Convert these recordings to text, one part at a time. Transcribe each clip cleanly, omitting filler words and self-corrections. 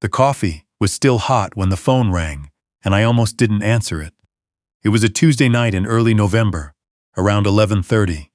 The coffee was still hot when the phone rang, and I almost didn't answer it. It was a Tuesday night in early November, around 11:30.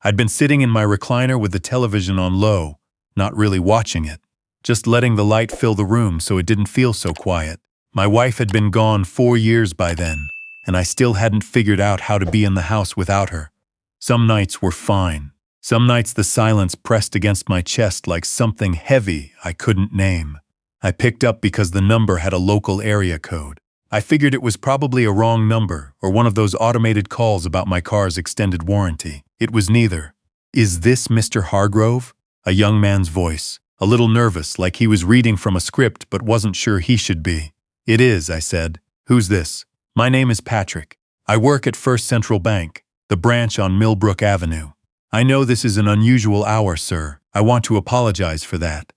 I'd been sitting in my recliner with the television on low, not really watching it, just letting the light fill the room so it didn't feel so quiet. My wife had been gone 4 years by then, and I still hadn't figured out how to be in the house without her. Some nights were fine. Some nights the silence pressed against my chest like something heavy I couldn't name. I picked up because the number had a local area code. I figured it was probably a wrong number or one of those automated calls about my car's extended warranty. It was neither. "Is this Mr. Hargrove?" A young man's voice, a little nervous, like he was reading from a script but wasn't sure he should be. "It is," I said. "Who's this?" "My name is Patrick. I work at First Central Bank, the branch on Millbrook Avenue. I know this is an unusual hour, sir. I want to apologize for that.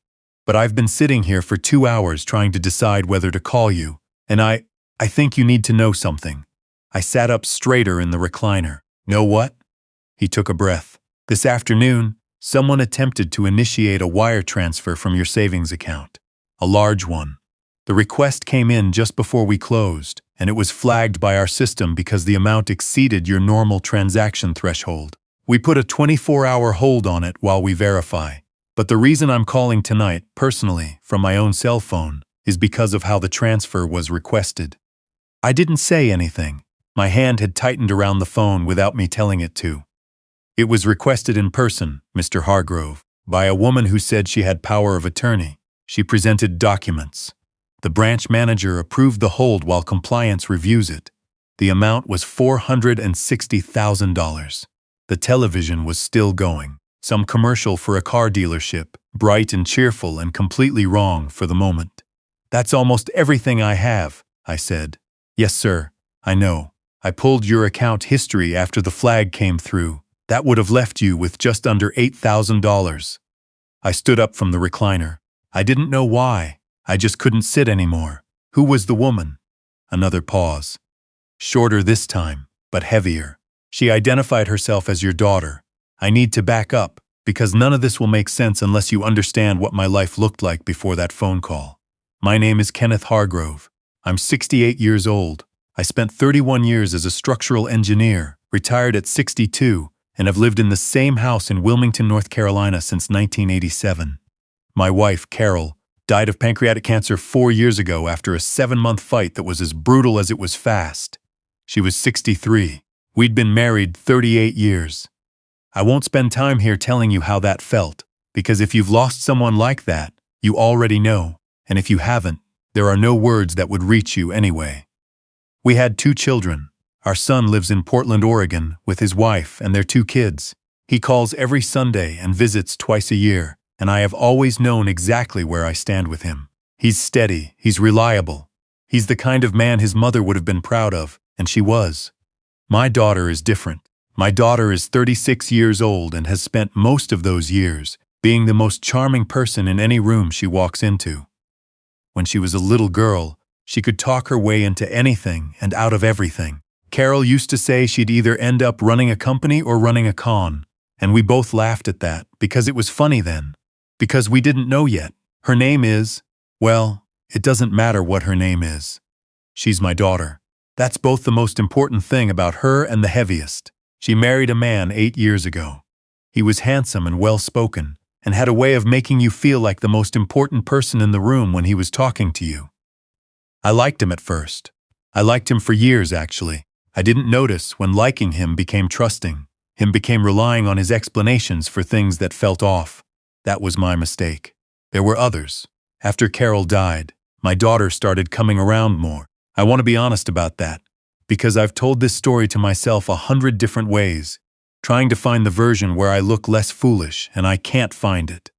But I've been sitting here for 2 hours trying to decide whether to call you, and I think you need to know something." I sat up straighter in the recliner. "Know what?" He took a breath. "This afternoon, someone attempted to initiate a wire transfer from your savings account. A large one. The request came in just before we closed, and it was flagged by our system because the amount exceeded your normal transaction threshold. We put a 24-hour hold on it while we verify. But the reason I'm calling tonight, personally, from my own cell phone, is because of how the transfer was requested." I didn't say anything. My hand had tightened around the phone without me telling it to. "It was requested in person, Mr. Hargrove, by a woman who said she had power of attorney. She presented documents. The branch manager approved the hold while compliance reviews it. The amount was $460,000. The television was still going. Some commercial for a car dealership, bright and cheerful and completely wrong for the moment. "That's almost everything I have," I said. "Yes, sir, I know. I pulled your account history after the flag came through. That would have left you with just under $8,000. I stood up from the recliner. I didn't know why. I just couldn't sit anymore. "Who was the woman?" Another pause. Shorter this time, but heavier. "She identified herself as your daughter. I need to back up, because none of this will make sense unless you understand what my life looked like before that phone call. My name is Kenneth Hargrove. I'm 68 years old. I spent 31 years as a structural engineer, retired at 62, and have lived in the same house in Wilmington, North Carolina since 1987. My wife, Carol, died of pancreatic cancer 4 years ago after a 7-month fight that was as brutal as it was fast. She was 63. We'd been married 38 years. I won't spend time here telling you how that felt, because if you've lost someone like that, you already know, and if you haven't, there are no words that would reach you anyway. We had 2 children. Our son lives in Portland, Oregon, with his wife and their 2 kids. He calls every Sunday and visits twice a year, and I have always known exactly where I stand with him. He's steady, he's reliable. He's the kind of man his mother would have been proud of, and she was. My daughter is different. My daughter is 36 years old and has spent most of those years being the most charming person in any room she walks into. When she was a little girl, she could talk her way into anything and out of everything. Carol used to say she'd either end up running a company or running a con, and we both laughed at that because it was funny then, because we didn't know yet. Her name is, well, it doesn't matter what her name is. She's my daughter. That's both the most important thing about her and the heaviest. She married a man 8 years ago. He was handsome and well-spoken, and had a way of making you feel like the most important person in the room when he was talking to you. I liked him at first. I liked him for years, actually. I didn't notice when liking him became trusting. Him became relying on his explanations for things that felt off. That was my mistake. There were others. After Carol died, my daughter started coming around more. I want to be honest about that, because I've told this story to myself 100 different ways, trying to find the version where I look less foolish, and I can't find it.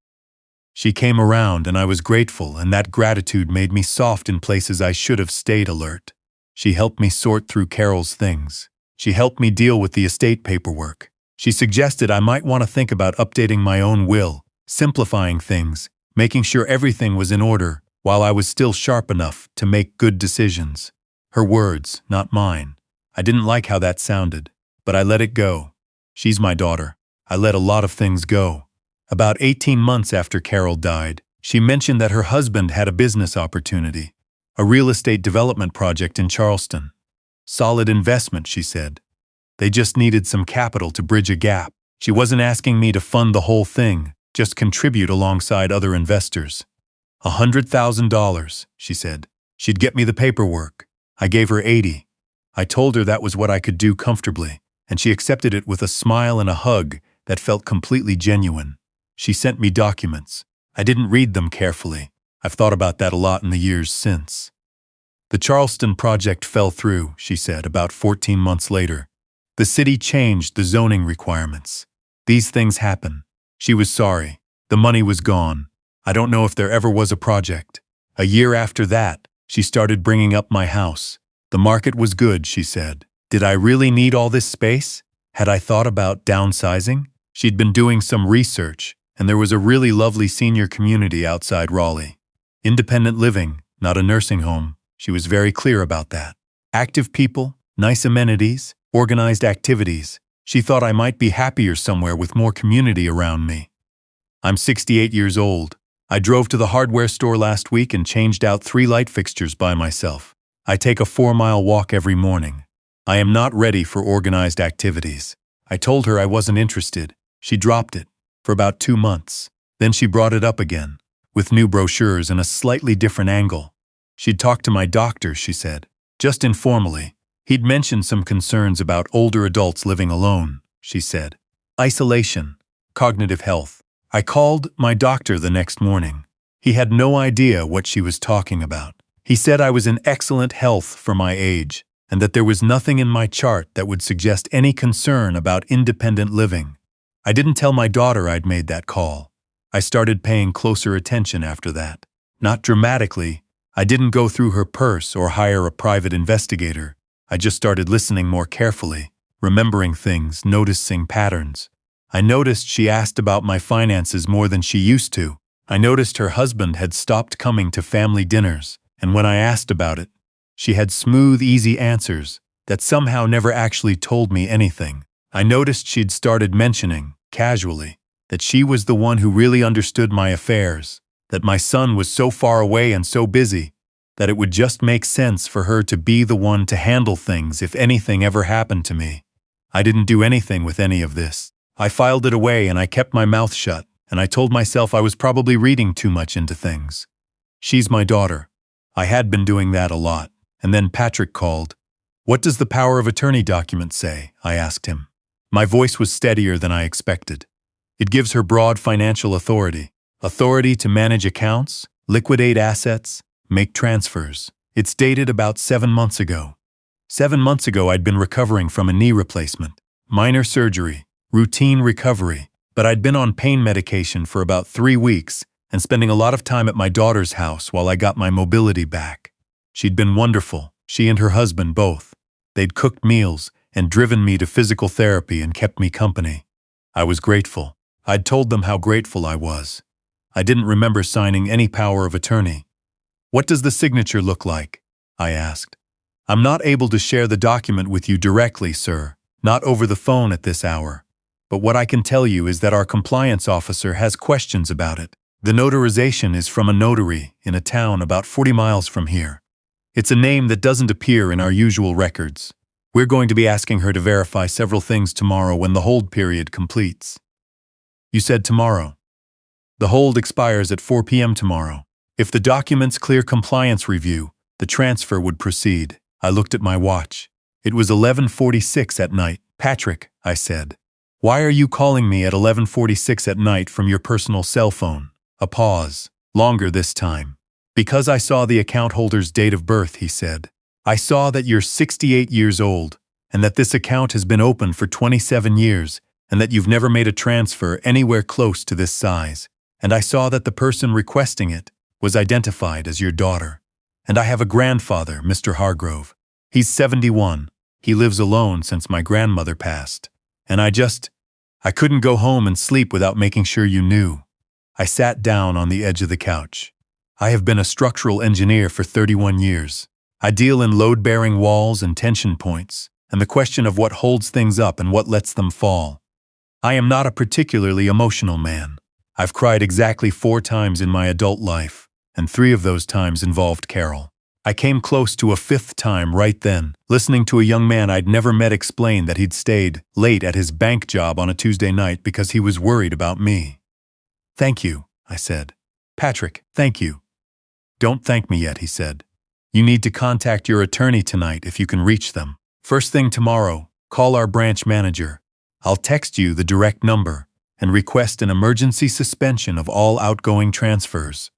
She came around and I was grateful, and that gratitude made me soft in places I should have stayed alert. She helped me sort through Carol's things. She helped me deal with the estate paperwork. She suggested I might want to think about updating my own will, simplifying things, making sure everything was in order, while I was still sharp enough to make good decisions. Her words, not mine. I didn't like how that sounded, but I let it go. She's my daughter. I let a lot of things go. About 18 months after Carol died, She mentioned that her husband had a business opportunity, a real estate development project in Charleston. Solid investment, she said. They just needed some capital to bridge a gap. She wasn't asking me to fund the whole thing, just contribute alongside other investors. $100,000, she said. She'd get me the paperwork. I gave her 80. I told her that was what I could do comfortably, and she accepted it with a smile and a hug that felt completely genuine. She sent me documents. I didn't read them carefully. I've thought about that a lot in the years since. The Charleston project fell through, she said, about 14 months later. The city changed the zoning requirements. These things happen. She was sorry. The money was gone. I don't know if there ever was a project. A year after that, she started bringing up my house. The market was good, she said. Did I really need all this space? Had I thought about downsizing? She'd been doing some research, and there was a really lovely senior community outside Raleigh. Independent living, not a nursing home. She was very clear about that. Active people, nice amenities, organized activities. She thought I might be happier somewhere with more community around me. I'm 68 years old. I drove to the hardware store last week and changed out 3 light fixtures by myself. I take a 4-mile walk every morning. I am not ready for organized activities. I told her I wasn't interested. She dropped it for about 2 months. Then she brought it up again, with new brochures and a slightly different angle. She'd talked to my doctor, she said, just informally. He'd mentioned some concerns about older adults living alone, she said. Isolation, cognitive health. I called my doctor the next morning. He had no idea what she was talking about. He said I was in excellent health for my age, and that there was nothing in my chart that would suggest any concern about independent living. I didn't tell my daughter I'd made that call. I started paying closer attention after that. Not dramatically. I didn't go through her purse or hire a private investigator. I just started listening more carefully, remembering things, noticing patterns. I noticed she asked about my finances more than she used to. I noticed her husband had stopped coming to family dinners, and when I asked about it, she had smooth, easy answers that somehow never actually told me anything. I noticed she'd started mentioning, casually, that she was the one who really understood my affairs, that my son was so far away and so busy, that it would just make sense for her to be the one to handle things if anything ever happened to me. I didn't do anything with any of this. I filed it away and I kept my mouth shut, and I told myself I was probably reading too much into things. She's my daughter. I had been doing that a lot, and then Patrick called. What does the power of attorney document say? I asked him. My voice was steadier than I expected. It gives her broad financial authority. Authority to manage accounts, liquidate assets, make transfers. It's dated about 7 months ago. 7 months ago I'd been recovering from a knee replacement, minor surgery, routine recovery, but I'd been on pain medication for about 3 weeks and spending a lot of time at my daughter's house while I got my mobility back. She'd been wonderful, she and her husband both. They'd cooked meals and driven me to physical therapy and kept me company. I was grateful. I'd told them how grateful I was. I didn't remember signing any power of attorney. What does the signature look like? I asked. I'm not able to share the document with you directly, sir, not over the phone at this hour. But what I can tell you is that our compliance officer has questions about it. The notarization is from a notary in a town about 40 miles from here. It's a name that doesn't appear in our usual records. We're going to be asking her to verify several things tomorrow when the hold period completes. You said tomorrow. The hold expires at 4 p.m. tomorrow. If the documents clear compliance review, the transfer would proceed. I looked at my watch. It was 11:46 at night. Patrick, I said. Why are you calling me at 11:46 at night from your personal cell phone? A pause. Longer this time. Because I saw the account holder's date of birth, he said. I saw that you're 68 years old, and that this account has been open for 27 years, and that you've never made a transfer anywhere close to this size. And I saw that the person requesting it was identified as your daughter. And I have a grandfather, Mr. Hargrove. He's 71. He lives alone since my grandmother passed. And I couldn't go home and sleep without making sure you knew. I sat down on the edge of the couch. I have been a structural engineer for 31 years. I deal in load-bearing walls and tension points, and the question of what holds things up and what lets them fall. I am not a particularly emotional man. I've cried exactly 4 times in my adult life, and 3 of those times involved Carol. I came close to a 5th time right then, listening to a young man I'd never met explain that he'd stayed late at his bank job on a Tuesday night because he was worried about me. "Thank you," I said. "Patrick, thank you." "Don't thank me yet," he said. "You need to contact your attorney tonight if you can reach them. First thing tomorrow, call our branch manager. I'll text you the direct number and request an emergency suspension of all outgoing transfers.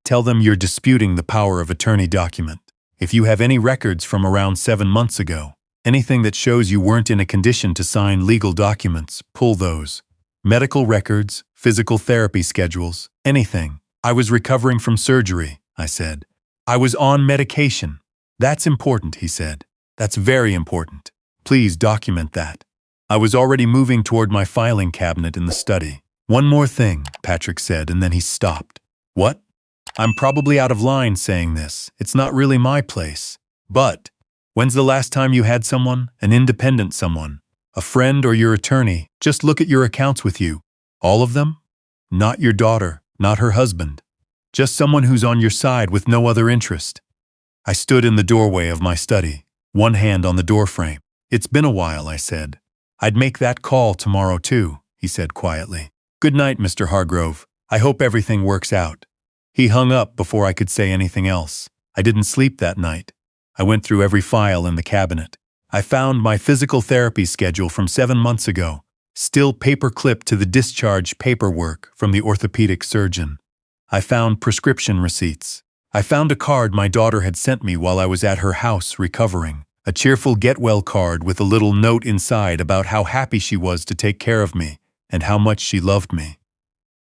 Tell them you're disputing the power of attorney document. If you have any records from around 7 months ago, anything that shows you weren't in a condition to sign legal documents, pull those. Medical records, physical therapy schedules, anything." "I was recovering from surgery," I said. "I was on medication." "That's important," he said. "That's very important. Please document that." I was already moving toward my filing cabinet in the study. "One more thing," Patrick said, and then he stopped. "What?" "I'm probably out of line saying this. It's not really my place. But when's the last time you had someone, an independent someone, a friend or your attorney, just look at your accounts with you? All of them? Not your daughter, not her husband. Just someone who's on your side with no other interest." I stood in the doorway of my study, one hand on the doorframe. "It's been a while," I said. "I'd make that call tomorrow too," he said quietly. "Good night, Mr. Hargrove. I hope everything works out." He hung up before I could say anything else. I didn't sleep that night. I went through every file in the cabinet. I found my physical therapy schedule from 7 months ago, still paper-clipped to the discharge paperwork from the orthopedic surgeon. I found prescription receipts. I found a card my daughter had sent me while I was at her house recovering, a cheerful get-well card with a little note inside about how happy she was to take care of me and how much she loved me.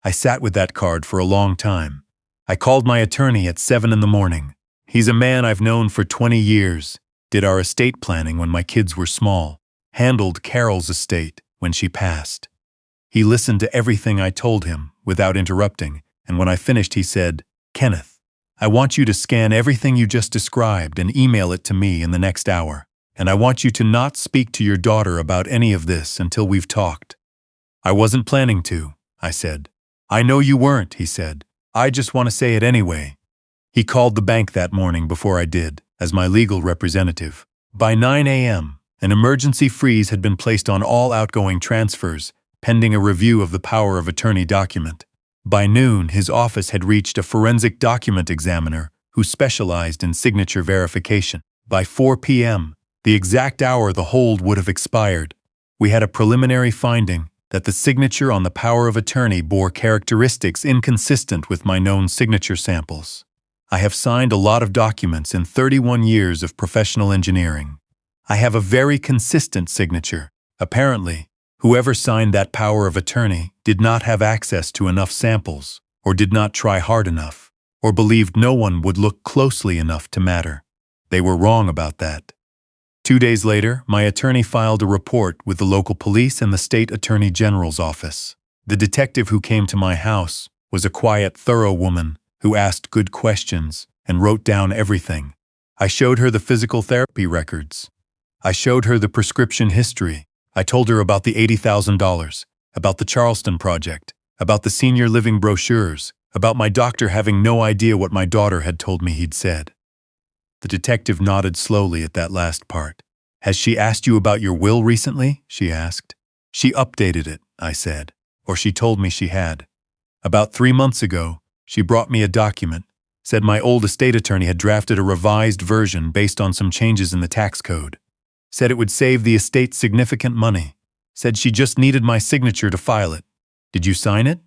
I sat with that card for a long time. I called my attorney at 7 in the morning. He's a man I've known for 20 years, did our estate planning when my kids were small, handled Carol's estate when she passed. He listened to everything I told him without interrupting, and when I finished he said, "Kenneth, I want you to scan everything you just described and email it to me in the next hour, and I want you to not speak to your daughter about any of this until we've talked." "I wasn't planning to," I said. "I know you weren't," he said. "I just want to say it anyway." He called the bank that morning before I did, as my legal representative. By 9 a.m., an emergency freeze had been placed on all outgoing transfers, pending a review of the power of attorney document. By noon, his office had reached a forensic document examiner who specialized in signature verification. By 4 p.m., the exact hour the hold would have expired, we had a preliminary finding that the signature on the power of attorney bore characteristics inconsistent with my known signature samples. I have signed a lot of documents in 31 years of professional engineering. I have a very consistent signature. Apparently, whoever signed that power of attorney did not have access to enough samples, or did not try hard enough, or believed no one would look closely enough to matter. They were wrong about that. 2 days later, my attorney filed a report with the local police and the state attorney general's office. The detective who came to my house was a quiet, thorough woman who asked good questions and wrote down everything. I showed her the physical therapy records. I showed her the prescription history. I told her about the $80,000, about the Charleston project, about the senior living brochures, about my doctor having no idea what my daughter had told me he'd said. The detective nodded slowly at that last part. "Has she asked you about your will recently?" she asked. "She updated it," I said, "or she told me she had. About 3 months ago, she brought me a document, said my old estate attorney had drafted a revised version based on some changes in the tax code. Said it would save the estate significant money. Said she just needed my signature to file it. Did you sign it?"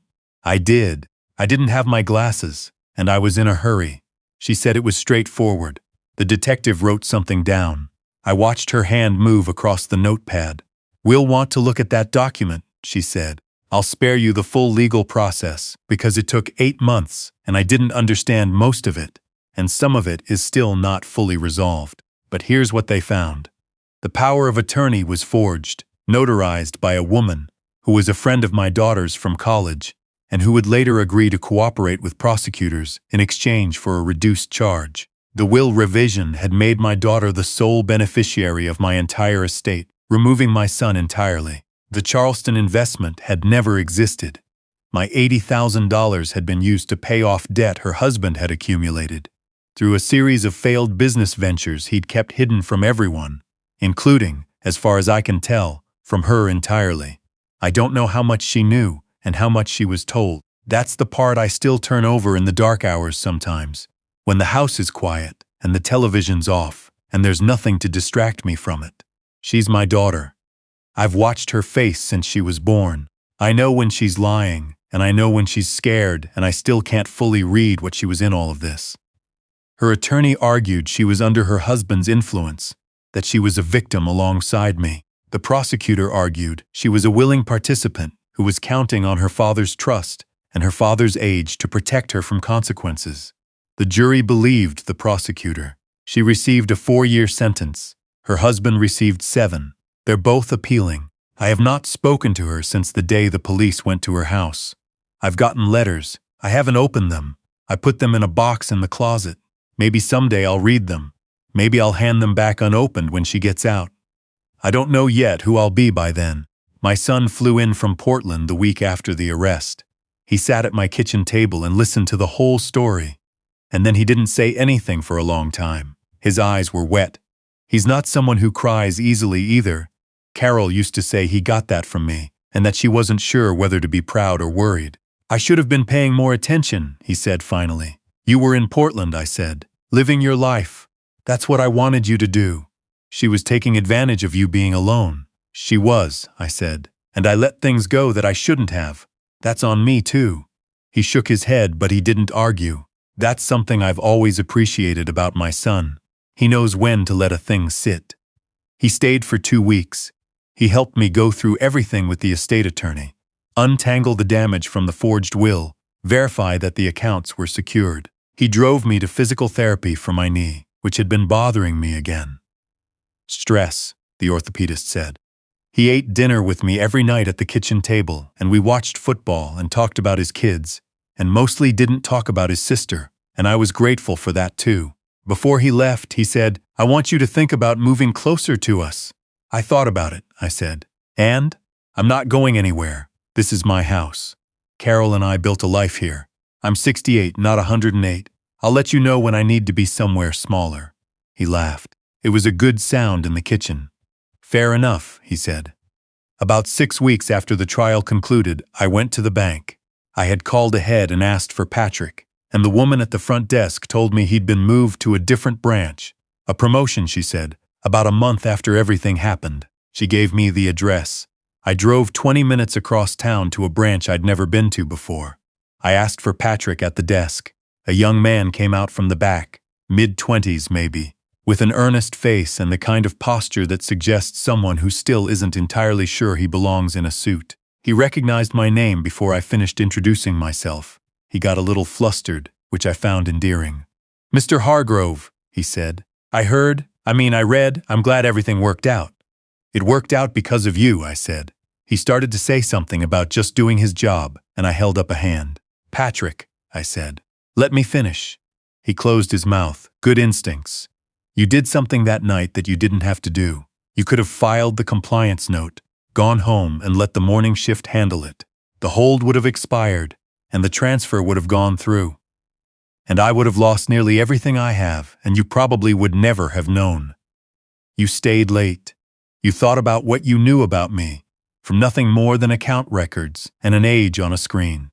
"I did. I didn't have my glasses, and I was in a hurry." She said it was straightforward. The detective wrote something down. I watched her hand move across the notepad. "We'll want to look at that document," she said. "I'll spare you the full legal process, because it took 8 months, and I didn't understand most of it, and some of it is still not fully resolved. But here's what they found. The power of attorney was forged, notarized by a woman who was a friend of my daughter's from college, and who would later agree to cooperate with prosecutors in exchange for a reduced charge. The will revision had made my daughter the sole beneficiary of my entire estate, removing my son entirely. The Charleston investment had never existed. My $80,000 had been used to pay off debt her husband had accumulated. Through a series of failed business ventures he'd kept hidden from everyone, including, as far as I can tell, from her entirely. I don't know how much she knew and how much she was told. That's the part I still turn over in the dark hours sometimes, when the house is quiet and the television's off and there's nothing to distract me from it. She's my daughter. I've watched her face since she was born. I know when she's lying, and I know when she's scared, and I still can't fully read what she was in all of this. Her attorney argued she was under her husband's influence, that she was a victim alongside me. The prosecutor argued she was a willing participant who was counting on her father's trust and her father's age to protect her from consequences. The jury believed the prosecutor. She received a 4-year sentence. Her husband received 7. They're both appealing. I have not spoken to her since the day the police went to her house. I've gotten letters. I haven't opened them. I put them in a box in the closet. Maybe someday I'll read them. Maybe I'll hand them back unopened when she gets out. I don't know yet who I'll be by then. My son flew in from Portland the week after the arrest. He sat at my kitchen table and listened to the whole story. And then he didn't say anything for a long time. His eyes were wet. He's not someone who cries easily either. Carol used to say he got that from me, and that she wasn't sure whether to be proud or worried. I should have been paying more attention, he said finally. You were in Portland, I said, living your life. That's what I wanted you to do. She was taking advantage of you being alone. She was, I said, and I let things go that I shouldn't have. That's on me too. He shook his head, but he didn't argue. That's something I've always appreciated about my son. He knows when to let a thing sit. He stayed for 2 weeks. He helped me go through everything with the estate attorney, untangle the damage from the forged will, verify that the accounts were secured. He drove me to physical therapy for my knee, which had been bothering me again. Stress, the orthopedist said. He ate dinner with me every night at the kitchen table, and we watched football and talked about his kids, and mostly didn't talk about his sister, and I was grateful for that too. Before he left, he said, I want you to think about moving closer to us. I thought about it, I said. And? I'm not going anywhere. This is my house. Carol and I built a life here. I'm 68, not 108. I'll let you know when I need to be somewhere smaller. He laughed. It was a good sound in the kitchen. Fair enough, he said. About 6 weeks after the trial concluded, I went to the bank. I had called ahead and asked for Patrick, and the woman at the front desk told me he'd been moved to a different branch. A promotion, she said, about a month after everything happened. She gave me the address. I drove 20 minutes across town to a branch I'd never been to before. I asked for Patrick at the desk. A young man came out from the back, mid-20s maybe, with an earnest face and the kind of posture that suggests someone who still isn't entirely sure he belongs in a suit. He recognized my name before I finished introducing myself. He got a little flustered, which I found endearing. Mr. Hargrove, he said. I read, I'm glad everything worked out. It worked out because of you, I said. He started to say something about just doing his job, and I held up a hand. Patrick, I said. Let me finish. He closed his mouth. Good instincts. You did something that night that you didn't have to do. You could have filed the compliance note, gone home and let the morning shift handle it. The hold would have expired, and the transfer would have gone through. And I would have lost nearly everything I have, and you probably would never have known. You stayed late. You thought about what you knew about me, from nothing more than account records and an age on a screen.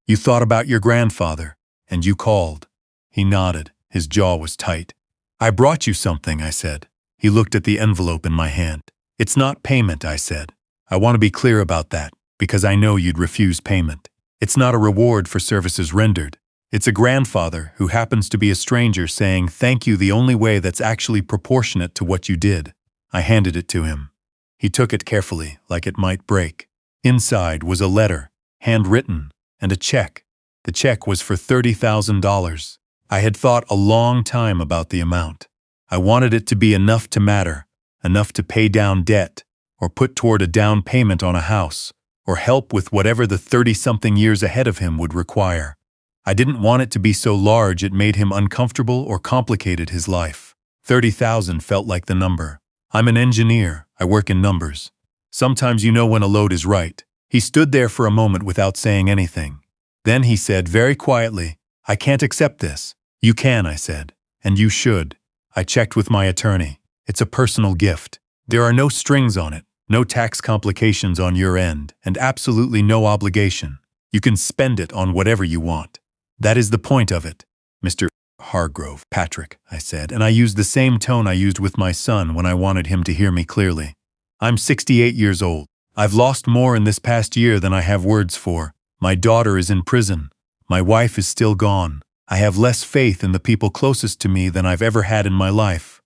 You thought about your grandfather, and you called. He nodded. His jaw was tight. I brought you something, I said. He looked at the envelope in my hand. It's not payment, I said. I want to be clear about that, because I know you'd refuse payment. It's not a reward for services rendered. It's a grandfather who happens to be a stranger saying thank you the only way that's actually proportionate to what you did. I handed it to him. He took it carefully, like it might break. Inside was a letter, handwritten, and a check. The check was for $30,000. I had thought a long time about the amount. I wanted it to be enough to matter, enough to pay down debt, or put toward a down payment on a house, or help with whatever the 30-something years ahead of him would require. I didn't want it to be so large it made him uncomfortable or complicated his life. 30,000 felt like the number. I'm an engineer. I work in numbers. Sometimes you know when a load is right. He stood there for a moment without saying anything. Then he said very quietly, "I can't accept this." "You can," I said. "And you should. I checked with my attorney. It's a personal gift. There are no strings on it, no tax complications on your end, and absolutely no obligation. You can spend it on whatever you want. That is the point of it." "Mr. Hargrove, Patrick," I said, and I used the same tone I used with my son when I wanted him to hear me clearly. "I'm 68 years old. I've lost more in this past year than I have words for. My daughter is in prison. My wife is still gone. I have less faith in the people closest to me than I've ever had in my life."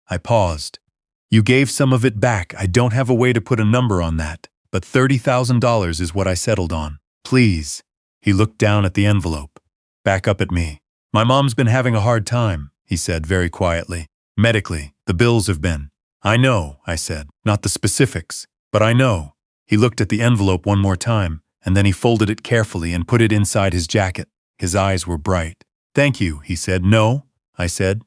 I paused. "You gave some of it back. I don't have a way to put a number on that, but $30,000 is what I settled on. Please." He looked down at the envelope, back up at me. "My mom's been having a hard time," he said very quietly. "Medically, the bills have been." "I know," I said. "Not the specifics, but I know." He looked at the envelope one more time, and then he folded it carefully and put it inside his jacket. His eyes were bright. "Thank you," he said. "No," I said.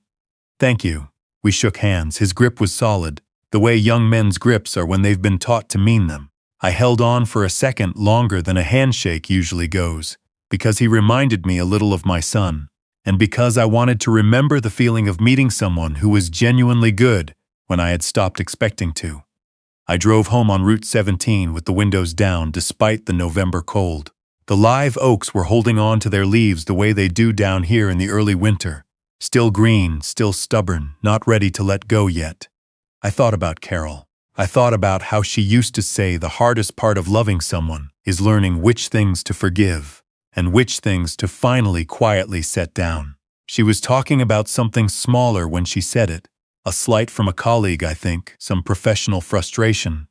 "Thank you." We shook hands. His grip was solid, the way young men's grips are when they've been taught to mean them. I held on for a second longer than a handshake usually goes, because he reminded me a little of my son, and because I wanted to remember the feeling of meeting someone who was genuinely good when I had stopped expecting to. I drove home on Route 17 with the windows down despite the November cold. The live oaks were holding on to their leaves the way they do down here in the early winter. Still green, still stubborn, not ready to let go yet. I thought about Carol. I thought about how she used to say the hardest part of loving someone is learning which things to forgive and which things to finally quietly set down. She was talking about something smaller when she said it. A slight from a colleague, I think, some professional frustration.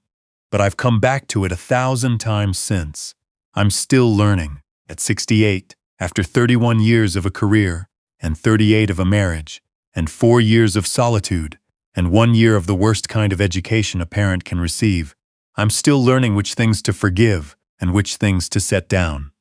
But I've come back to it 1,000 times since. I'm still learning. At 68, after 31 years of a career, and 38 of a marriage, and 4 years of solitude, and 1 year of the worst kind of education a parent can receive, I'm still learning which things to forgive and which things to set down.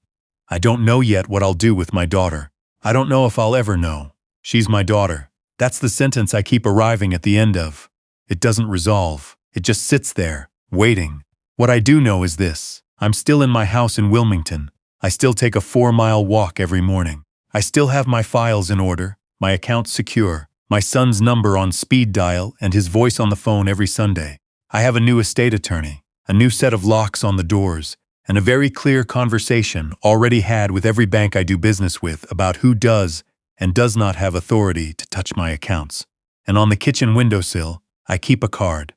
I don't know yet what I'll do with my daughter. I don't know if I'll ever know. She's my daughter. That's the sentence I keep arriving at the end of. It doesn't resolve. It just sits there, waiting. What I do know is this. I'm still in my house in Wilmington. I still take a 4-mile walk every morning. I still have my files in order, my accounts secure, my son's number on speed dial and his voice on the phone every Sunday. I have a new estate attorney, a new set of locks on the doors, and a very clear conversation already had with every bank I do business with about who does and does not have authority to touch my accounts. And on the kitchen windowsill, I keep a card.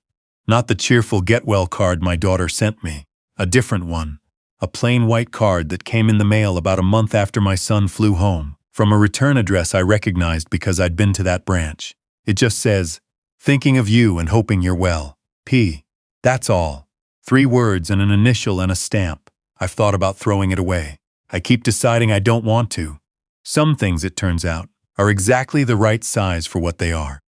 Not the cheerful get-well card my daughter sent me, a different one. A plain white card that came in the mail about a month after my son flew home, from a return address I recognized because I'd been to that branch. It just says, "Thinking of you and hoping you're well. P." That's all. 3 words and an initial and a stamp. I've thought about throwing it away. I keep deciding I don't want to. Some things, it turns out, are exactly the right size for what they are.